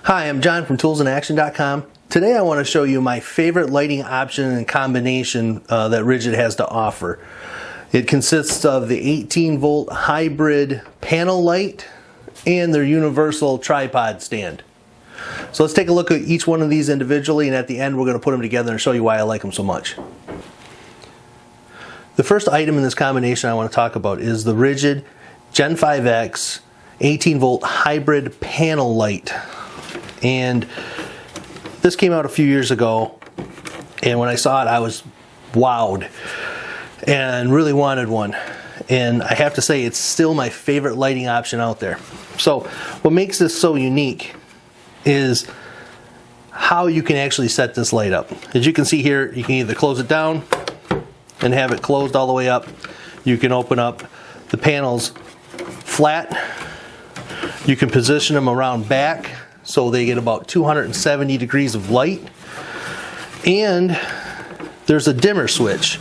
Hi, I'm John from toolsinaction.com. Today I want to show you my favorite lighting option and combination that Ridgid has to offer. It consists of the 18-volt hybrid panel light and their universal tripod stand. So let's take a look at each one of these individually, and at the end we're going to put them together and show you why I like them so much. The first item in this combination I want to talk about is the Ridgid Gen 5X 18-volt hybrid panel light. And this came out a few years ago, and when I saw it I was wowed and really wanted one. And I have to say it's still my favorite lighting option out there. So what makes this so unique is how you can actually set this light up. As you can see here, you can either close it down and have it closed all the way up. You can open up the panels flat. You can position them around back so they get about 270 degrees of light. And there's a dimmer switch.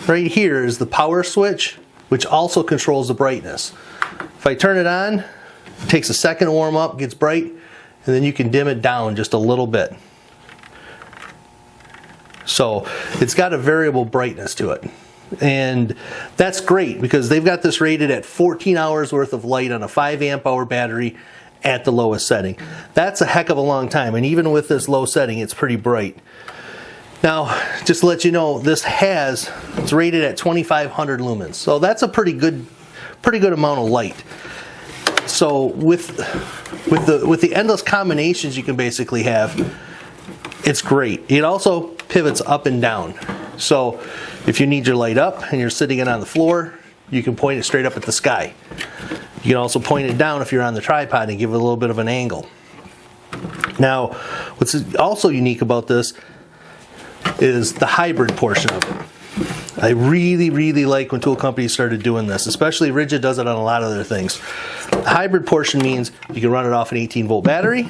Right here is the power switch, which also controls the brightness. If I turn it on, it takes a second to warm up, gets bright, and then you can dim it down just a little bit. So it's got a variable brightness to it. And that's great because they've got this rated at 14 hours worth of light on a 5 amp hour battery at the lowest setting. That's a heck of a long time, and even with this low setting it's pretty bright. Now, just to let you know, it's rated at 2500 lumens, so that's a pretty good amount of light. So with the endless combinations you can basically have, it's great. It also pivots up and down. So if you need your light up and you're sitting it on the floor, you can point it straight up at the sky. You can also point it down if you're on the tripod and give it a little bit of an angle. Now, what's also unique about this is the hybrid portion of it. I really like when tool companies started doing this, especially Ridgid does it on a lot of their things. The hybrid portion means you can run it off an 18-volt battery,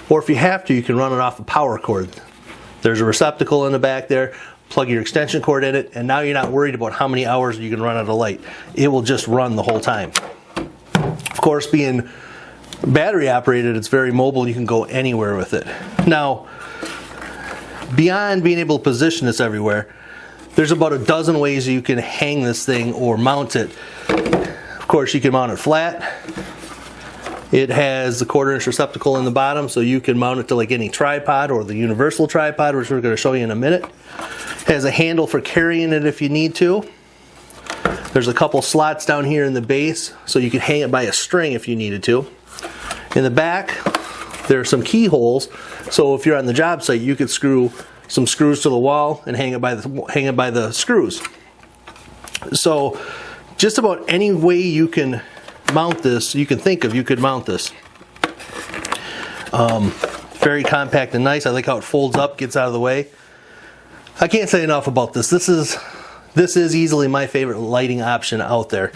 or if you have to, you can run it off a power cord. There's a receptacle in the back there, plug your extension cord in it, and now you're not worried about how many hours you can run out of light. It will just run the whole time. Of course, being battery operated, it's very mobile. You can go anywhere with it. Now, beyond being able to position this everywhere, there's about a dozen ways you can hang this thing or mount it. Of course, you can mount it flat. It has the 1/4-inch receptacle in the bottom, so you can mount it to like any tripod or the universal tripod, which we're going to show you in a minute. It has a handle for carrying it if you need to. There's a couple slots down here in the base, so you can hang it by a string if you needed to. In the back, there are some keyholes, so if you're on the job site, you could screw some screws to the wall and hang it by the screws. So just about any way you can mount this, you can think of, you could mount this. Very compact and nice. I like how it folds up, gets out of the way. I can't say enough about this. This is easily my favorite lighting option out there.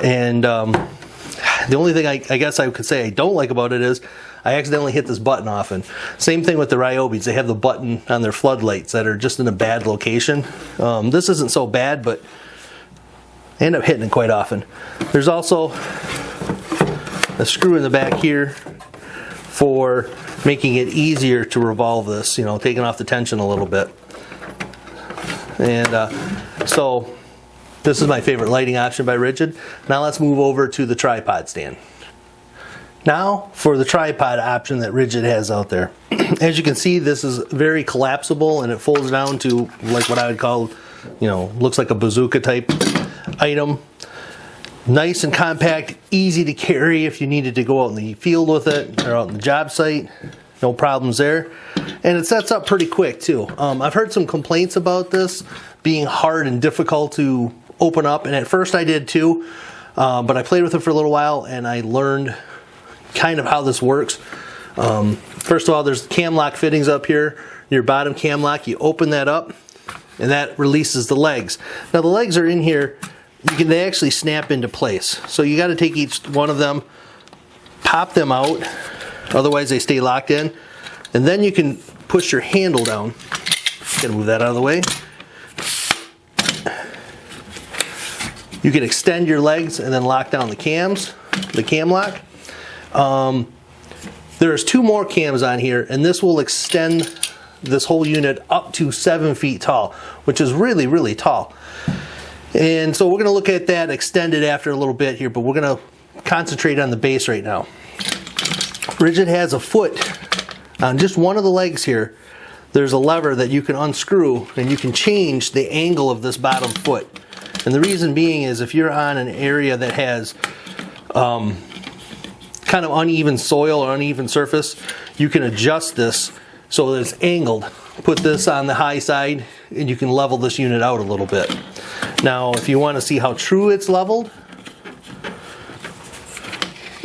And the only thing I guess I could say I don't like about it is I accidentally hit this button often. Same thing with the Ryobis. They have the button on their floodlights that are just in a bad location. This isn't so bad, but I end up hitting it quite often. There's also a screw in the back here for making it easier to revolve this, taking off the tension a little bit. And so this is my favorite lighting option by Ridgid. Now let's move over to the tripod stand. Now for the tripod option that Ridgid has out there. As you can see, this is very collapsible and it folds down to like what I would call, looks like a bazooka type item. Nice and compact, easy to carry if you needed to go out in the field with it or out in the job site. No problems there. And it sets up pretty quick too. I've heard some complaints about this being hard and difficult to open up, and at first I did too, but I played with it for a little while and I learned kind of how this works. First of all, there's cam lock fittings up here. Your bottom cam lock, you open that up and that releases the legs. Now the legs are in here. They actually snap into place. So you got to take each one of them, pop them out, otherwise they stay locked in. And then you can push your handle down. Gotta move that out of the way. You can extend your legs and then lock down the cams, the cam lock. There's 2 more cams on here, and this will extend this whole unit up to 7 feet tall, which is really, really tall. And so we're going to look at that extended after a little bit here, but we're going to concentrate on the base right now. Ridgid has a foot on just one of the legs here. There's a lever that you can unscrew, and you can change the angle of this bottom foot. And the reason being is if you're on an area that has kind of uneven soil or uneven surface, you can adjust this so that it's angled. Put this on the high side and you can level this unit out a little bit. Now if you want to see how true it's leveled,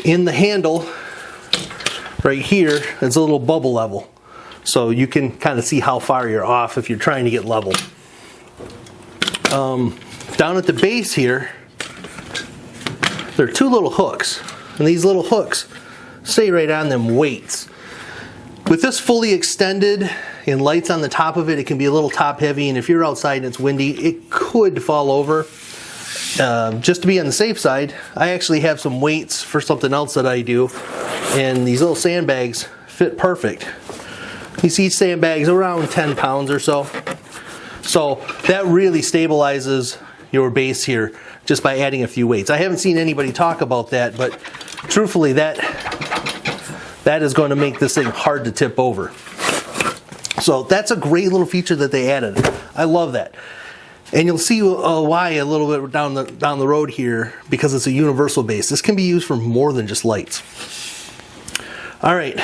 in the handle right here there's a little bubble level. So you can kind of see how far you're off if you're trying to get level. Down at the base here, there are 2 little hooks. And these little hooks stay right on them weights. With this fully extended and lights on the top of it, it can be a little top heavy, and if you're outside and it's windy, it could fall over. Just to be on the safe side, I actually have some weights for something else that I do, and these little sandbags fit perfect. You see sandbags around 10 pounds or so. So that really stabilizes your base here just by adding a few weights. I haven't seen anybody talk about that, but truthfully that is going to make this thing hard to tip over. So that's a great little feature that they added. I love that. And you'll see why a little bit down the road here, because it's a universal base. This can be used for more than just lights. All right,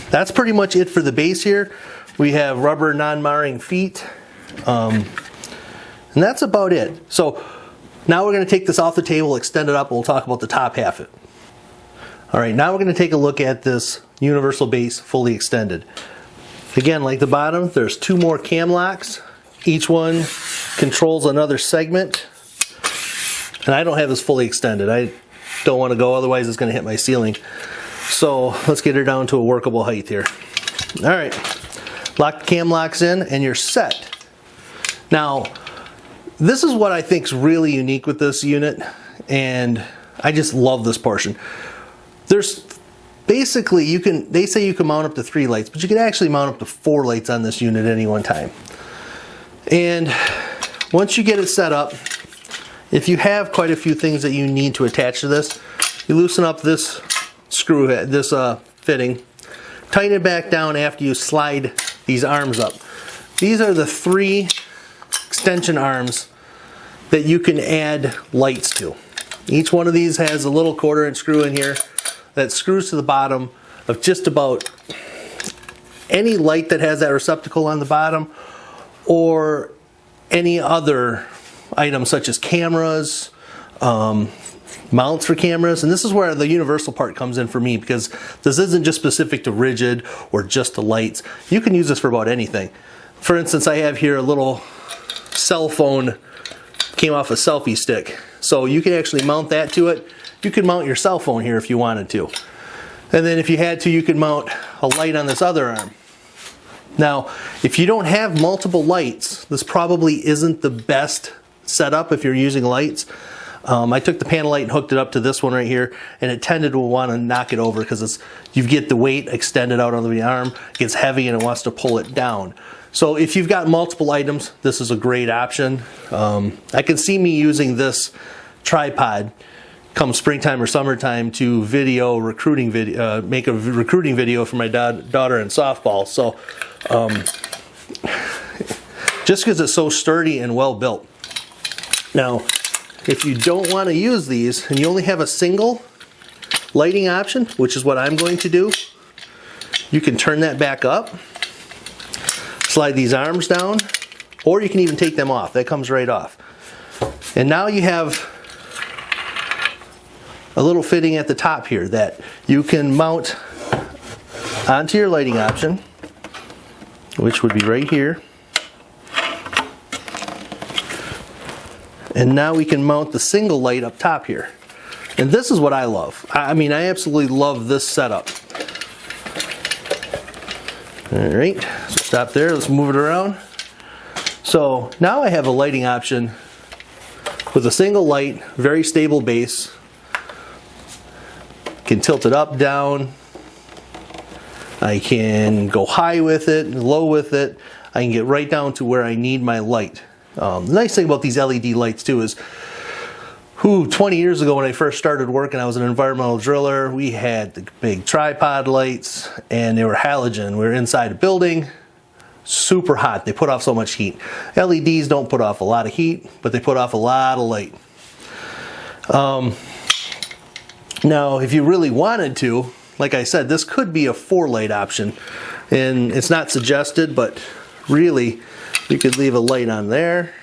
that's pretty much it for the base here. We have rubber non-marring feet, and that's about it. So now we're going to take this off the table, extend it up, and we'll talk about the top half of it. All right, now we're going to take a look at this universal base fully extended. Again, like the bottom, there's 2 more cam locks. Each one controls another segment. And I don't have this fully extended. I don't want to go, otherwise it's going to hit my ceiling. So let's get her down to a workable height here. All right, lock the cam locks in and you're set. Now, this is what I think is really unique with this unit, and I just love this portion. There's basically, they say you can mount up to 3 lights, but you can actually mount up to 4 lights on this unit at any one time. And once you get it set up, if you have quite a few things that you need to attach to this, you loosen up this screw head, this fitting, tighten it back down after you slide these arms up. These are the 3 extension arms that you can add lights to. Each one of these has a little 1/4-inch screw in here that screws to the bottom of just about any light that has that receptacle on the bottom, or any other items such as cameras, mounts for cameras. And this is where the universal part comes in for me, because this isn't just specific to Ridgid or just the lights. You can use this for about anything. For instance, I have here a little cell phone, came off a selfie stick. So you can actually mount that to it. You could mount your cell phone here if you wanted to. And then if you had to, you could mount a light on this other arm. Now, if you don't have multiple lights, this probably isn't the best setup if you're using lights. I took the panel light and hooked it up to this one right here, and it tended to want to knock it over because you get the weight extended out on the arm, it gets heavy and it wants to pull it down. So if you've got multiple items, this is a great option. I can see me using this tripod come springtime or summertime to make a recruiting video for my daughter in softball. So just because it's so sturdy and well built. Now, if you don't want to use these and you only have a single lighting option, which is what I'm going to do, you can turn that back up, slide these arms down, or you can even take them off. That comes right off. And now you have a little fitting at the top here that you can mount onto your lighting option, which would be right here. And now we can mount the single light up top here. And this is what I love. I mean, I absolutely love this setup. All right, so stop there, let's move it around. So now I have a lighting option with a single light, very stable base. Can tilt it up, down, I can go high with it, low with it. I can get right down to where I need my light. The nice thing about these LED lights too is, 20 years ago when I first started working, I was an environmental driller. We had the big tripod lights and they were halogen. We were inside a building, super hot. They put off so much heat. LEDs don't put off a lot of heat, but they put off a lot of light. Now, if you really wanted to, like I said, this could be a 4-light option. And it's not suggested, but really, you could leave a light on there.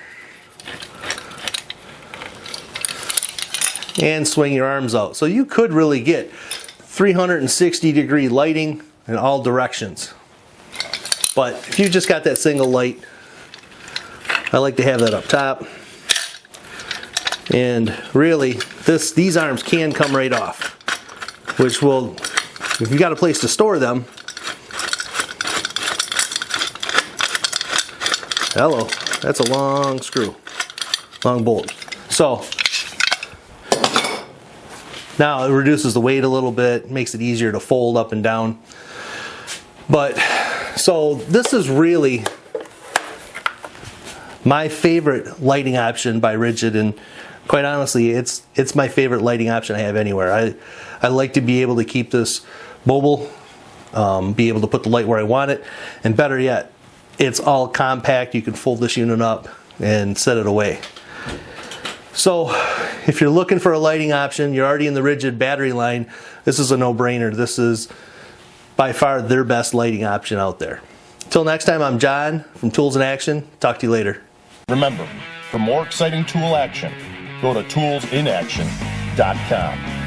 And swing your arms out. So you could really get 360-degree lighting in all directions. But if you just got that single light, I like to have that up top. And really, these arms can come right off, which will, if you got a place to store them, hello, that's a long screw, long bolt. So now it reduces the weight a little bit, makes it easier to fold up and down. But so this is really my favorite lighting option by Ridgid, and quite honestly, it's my favorite lighting option I have anywhere. I like to be able to keep this mobile, be able to put the light where I want it, and better yet, it's all compact. You can fold this unit up and set it away. So if you're looking for a lighting option, you're already in the Ridgid battery line, this is a no-brainer. This is by far their best lighting option out there. Until next time, I'm John from Tools in Action. Talk to you later. Remember, for more exciting tool action, go to toolsinaction.com.